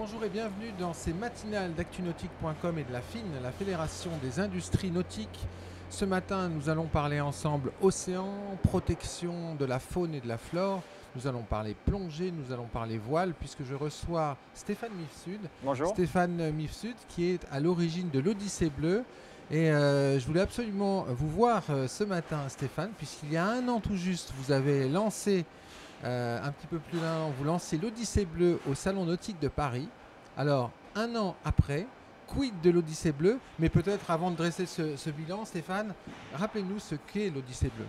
Bonjour et bienvenue dans ces matinales d'actunautique.com et de la FIN, la Fédération des industries nautiques. Ce matin, nous allons parler ensemble océan, protection de la faune et de la flore. Nous allons parler plongée, nous allons parler voile, puisque je reçois Stéphane Mifsud. Bonjour. Stéphane Mifsud qui est à l'origine de l'Odyssée Bleue. Et je voulais absolument vous voir ce matin, Stéphane, puisqu'il y a un an tout juste, vous avez lancé un petit peu plus d'un an, vous lancez l'Odyssée Bleue au Salon Nautique de Paris. Alors, un an après, quid de l'Odyssée Bleue? Mais peut-être avant de dresser ce bilan, Stéphane, rappelez-nous ce qu'est l'Odyssée Bleue.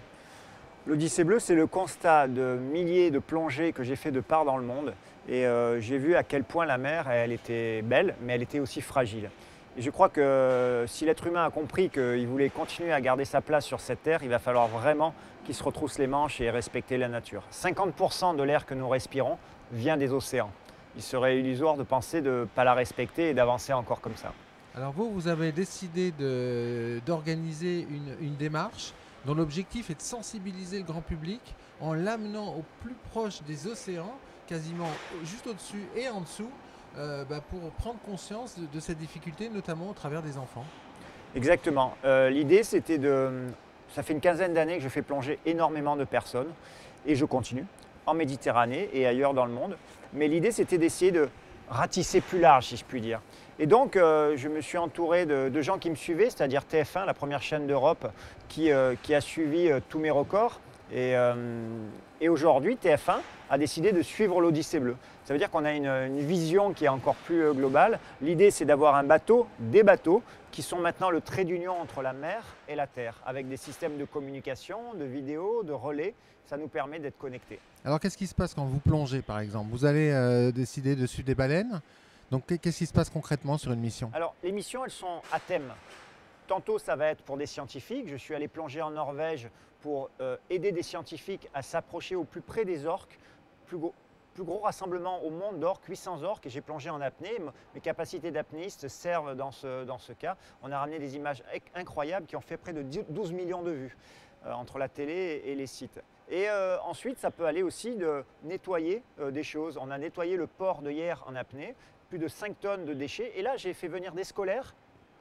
L'Odyssée Bleue, c'est le constat de milliers de plongées que j'ai fait de part dans le monde. Et j'ai vu à quel point la mer, elle était belle, mais elle était aussi fragile. Et je crois que si l'être humain a compris qu'il voulait continuer à garder sa place sur cette terre, il va falloir vraiment qu'il se retrousse les manches et respecter la nature. 50% de l'air que nous respirons vient des océans. Il serait illusoire de penser de ne pas la respecter et d'avancer encore comme ça. Alors vous avez décidé d'organiser une démarche dont l'objectif est de sensibiliser le grand public en l'amenant au plus proche des océans, quasiment juste au-dessus et en dessous, pour prendre conscience de cette difficulté, notamment au travers des enfants. Exactement. L'idée, c'était de... Ça fait une quinzaine d'années que je fais plonger énormément de personnes et je continue en Méditerranée et ailleurs dans le monde. Mais l'idée, c'était d'essayer de ratisser plus large, si je puis dire. Et donc, je me suis entouré de gens qui me suivaient, c'est-à-dire TF1, la première chaîne d'Europe, qui a suivi tous mes records. Et aujourd'hui, TF1 a décidé de suivre l'Odyssée Bleue. Ça veut dire qu'on a une vision qui est encore plus globale. L'idée, c'est d'avoir un bateau, des bateaux, qui sont maintenant le trait d'union entre la mer et la terre, avec des systèmes de communication, de vidéos, de relais. Ça nous permet d'être connectés. Alors qu'est-ce qui se passe quand vous plongez, par exemple? Vous allez décider de suivre des baleines. Donc qu'est-ce qui se passe concrètement sur une mission? Alors, les missions, elles sont à thème. Tantôt, ça va être pour des scientifiques. Je suis allé plonger en Norvège pour aider des scientifiques à s'approcher au plus près des orques. Plus gros rassemblement au monde d'orques, 800 orques, et j'ai plongé en apnée. Mes capacités d'apnéiste servent dans ce cas. On a ramené des images incroyables qui ont fait près de 12 millions de vues entre la télé et les sites. Et ensuite, ça peut aller aussi de nettoyer des choses. On a nettoyé le port de Hyères en apnée, plus de 5 tonnes de déchets. Et là, j'ai fait venir des scolaires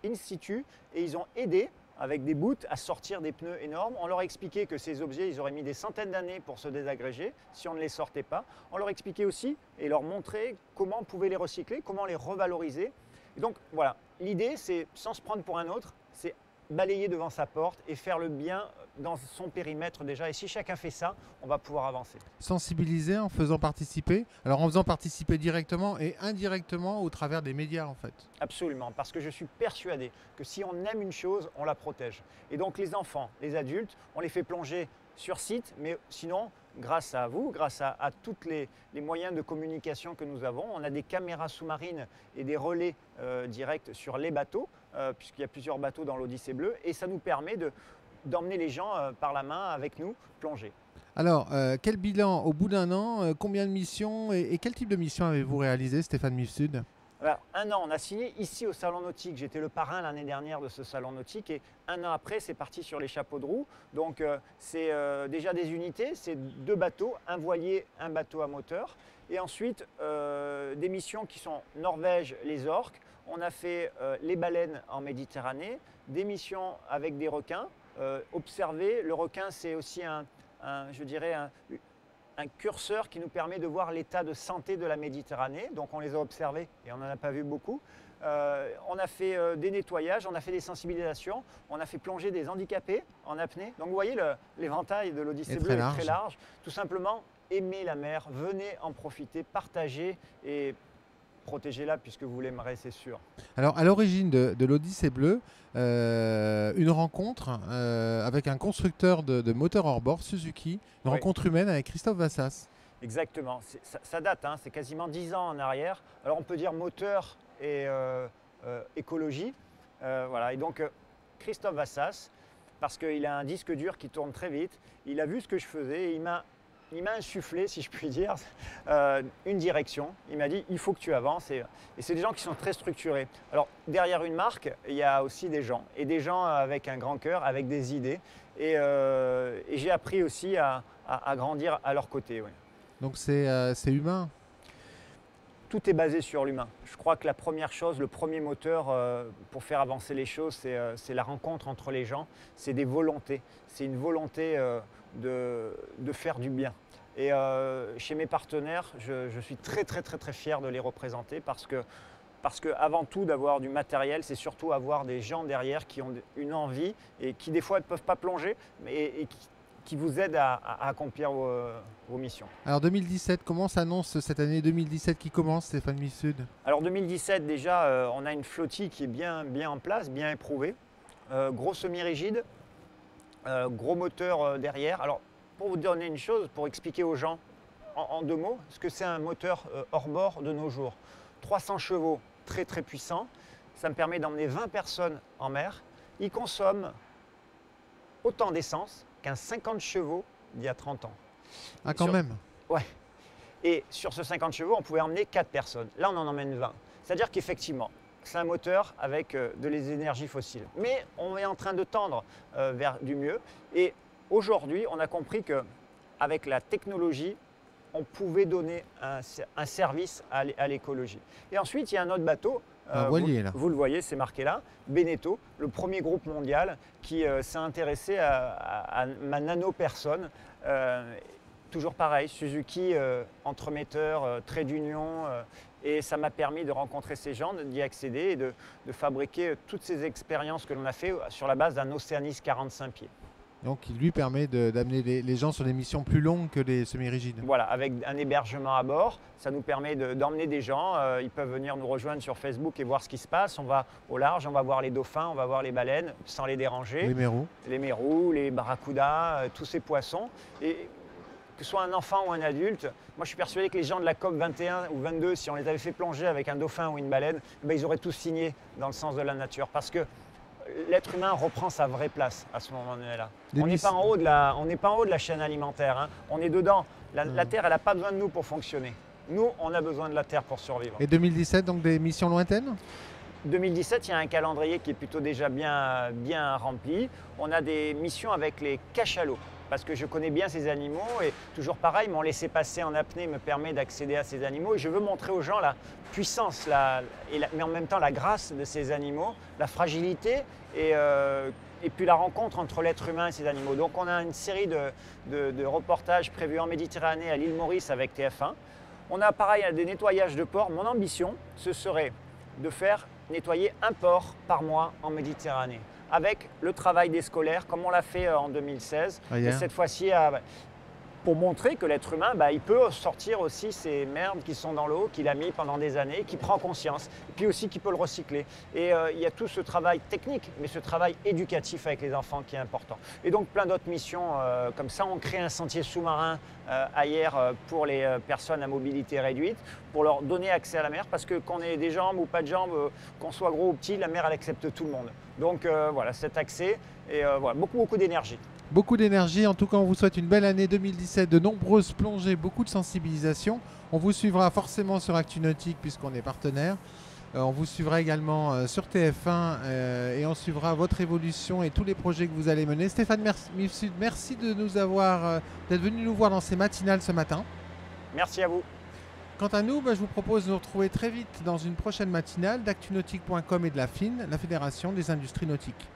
in situ et ils ont aidé avec des bouts à sortir des pneus énormes. On leur a expliqué que ces objets, ils auraient mis des centaines d'années pour se désagréger si on ne les sortait pas. On leur expliquait aussi et leur montrer comment on pouvait les recycler, comment les revaloriser. Et donc voilà, l'idée c'est, sans se prendre pour un autre, c'est balayer devant sa porte et faire le bien dans son périmètre déjà. Et si chacun fait ça, on va pouvoir avancer. Sensibiliser en faisant participer. Alors en faisant participer directement et indirectement au travers des médias en fait. Absolument, parce que je suis persuadé que si on aime une chose, on la protège. Et donc les enfants, les adultes, on les fait plonger sur site, mais sinon, grâce à vous, grâce à tous les moyens de communication que nous avons, on a des caméras sous-marines et des relais directs sur les bateaux, puisqu'il y a plusieurs bateaux dans l'Odyssée Bleue, et ça nous permet d'emmener les gens par la main avec nous plonger. Alors, quel bilan au bout d'un an, combien de missions et quel type de mission avez-vous réalisé, Stéphane Mifsud? Alors, un an, on a signé ici au Salon Nautique. J'étais le parrain l'année dernière de ce Salon Nautique et un an après, c'est parti sur les chapeaux de roue. Donc, c'est déjà des unités, c'est 2 bateaux, un voilier, un bateau à moteur. Et ensuite, des missions qui sont Norvège, les orques. On a fait les baleines en Méditerranée, des missions avec des requins. Observer, le requin, c'est aussi je dirais, un curseur qui nous permet de voir l'état de santé de la Méditerranée. Donc on les a observés et on n'en a pas vu beaucoup. On a fait des nettoyages, on a fait des sensibilisations, on a fait plonger des handicapés en apnée. Donc vous voyez, l'éventail de l'Odyssée Bleue est très large. Tout simplement, aimez la mer, venez en profiter, partagez et protégez-la puisque vous l'aimerez, c'est sûr. Alors, à l'origine de l'Odyssée Bleue, une rencontre avec un constructeur de moteurs hors-bord, Suzuki, une rencontre humaine avec Christophe Vassas. Exactement, ça date, hein, c'est quasiment 10 ans en arrière. Alors on peut dire moteur et écologie. Voilà. Et donc Christophe Vassas, parce qu'il a un disque dur qui tourne très vite, il a vu ce que je faisais et il m'a insufflé, si je puis dire, une direction. Il m'a dit, il faut que tu avances. Et c'est des gens qui sont très structurés. Alors, derrière une marque, il y a aussi des gens. Et des gens avec un grand cœur, avec des idées. Et j'ai appris aussi à grandir à leur côté. Oui. Donc c'est humain. tout est basé sur l'humain. Je crois que la première chose, le premier moteur pour faire avancer les choses, c'est la rencontre entre les gens, c'est des volontés, c'est une volonté de faire du bien. Et chez mes partenaires, je suis très fier de les représenter parce que avant tout d'avoir du matériel, c'est surtout avoir des gens derrière qui ont une envie et qui des fois ne peuvent pas plonger, mais qui vous aident à accomplir vos missions. Alors 2017, comment s'annonce cette année 2017 qui commence, Stéphane Mifsud? Alors 2017 déjà, on a une flottille qui est bien en place, bien éprouvée. Gros semi-rigide, gros moteur derrière. Alors pour vous donner une chose, pour expliquer aux gens en 2 mots, ce que c'est un moteur hors bord de nos jours. 300 chevaux, très puissant. Ça me permet d'emmener 20 personnes en mer. Il consomme autant d'essence qu'un 50 chevaux d'il y a 30 ans. Ah, quand même. Ouais. Et sur ce 50 chevaux, on pouvait emmener 4 personnes. Là, on en emmène 20. C'est-à-dire qu'effectivement, c'est un moteur avec de les énergies fossiles. Mais on est en train de tendre vers du mieux. Et aujourd'hui, on a compris qu'avec la technologie, on pouvait donner un service à l'écologie. Et ensuite, il y a un autre bateau, vous le voyez, c'est marqué là, Beneteau, le premier groupe mondial qui s'est intéressé à ma nano-personne. Toujours pareil, Suzuki, entremetteur, trait d'union, et ça m'a permis de rencontrer ces gens, d'y accéder et de fabriquer toutes ces expériences que l'on a fait sur la base d'un Oceanis 45 pieds. Donc, il lui permet d'amener les gens sur des missions plus longues que les semi-rigides. Voilà, avec un hébergement à bord, ça nous permet d'emmener des gens. Ils peuvent venir nous rejoindre sur Facebook et voir ce qui se passe. On va au large, on va voir les dauphins, on va voir les baleines sans les déranger. Les mérous. Les mérous, les barracudas, tous ces poissons. Et que ce soit un enfant ou un adulte, moi je suis persuadé que les gens de la COP 21 ou 22, si on les avait fait plonger avec un dauphin ou une baleine, ils auraient tous signé dans le sens de la nature. Parce que l'être humain reprend sa vraie place à ce moment-là. On n'est pas en haut de la chaîne alimentaire, hein. On est dedans. La Terre, elle n'a pas besoin de nous pour fonctionner. Nous, on a besoin de la Terre pour survivre. Et 2017, donc des missions lointaines? 2017, il y a un calendrier qui est plutôt déjà bien rempli. On a des missions avec les cachalots, parce que je connais bien ces animaux et toujours pareil, mon laissez-passer en apnée me permet d'accéder à ces animaux et je veux montrer aux gens la puissance, mais en même temps la grâce de ces animaux, la fragilité et puis la rencontre entre l'être humain et ces animaux. Donc on a une série de reportages prévus en Méditerranée, à l'île Maurice avec TF1. On a pareil des nettoyages de ports. Mon ambition, ce serait de faire nettoyer un port par mois en Méditerranée, avec le travail des scolaires, comme on l'a fait en 2016. Et cette fois-ci, pour montrer que l'être humain, il peut sortir aussi ces merdes qui sont dans l'eau, qu'il a mis pendant des années, qui prend conscience, et puis aussi qu'il peut le recycler. Et il y a tout ce travail technique, mais ce travail éducatif avec les enfants qui est important. Et donc plein d'autres missions comme ça. On crée un sentier sous-marin ailleurs pour les personnes à mobilité réduite, pour leur donner accès à la mer, parce que qu'on ait des jambes ou pas de jambes, qu'on soit gros ou petit, la mer elle accepte tout le monde. Donc voilà, cet accès et voilà, beaucoup d'énergie. Beaucoup d'énergie. En tout cas, on vous souhaite une belle année 2017, de nombreuses plongées, beaucoup de sensibilisation. On vous suivra forcément sur Actu Nautique puisqu'on est partenaire. On vous suivra également sur TF1 et on suivra votre évolution et tous les projets que vous allez mener. Stéphane Mifsud, merci de d'être venu nous voir dans ces matinales ce matin. Merci à vous. Quant à nous, je vous propose de nous retrouver très vite dans une prochaine matinale d'actunautique.com et de la FIN, la Fédération des industries nautiques.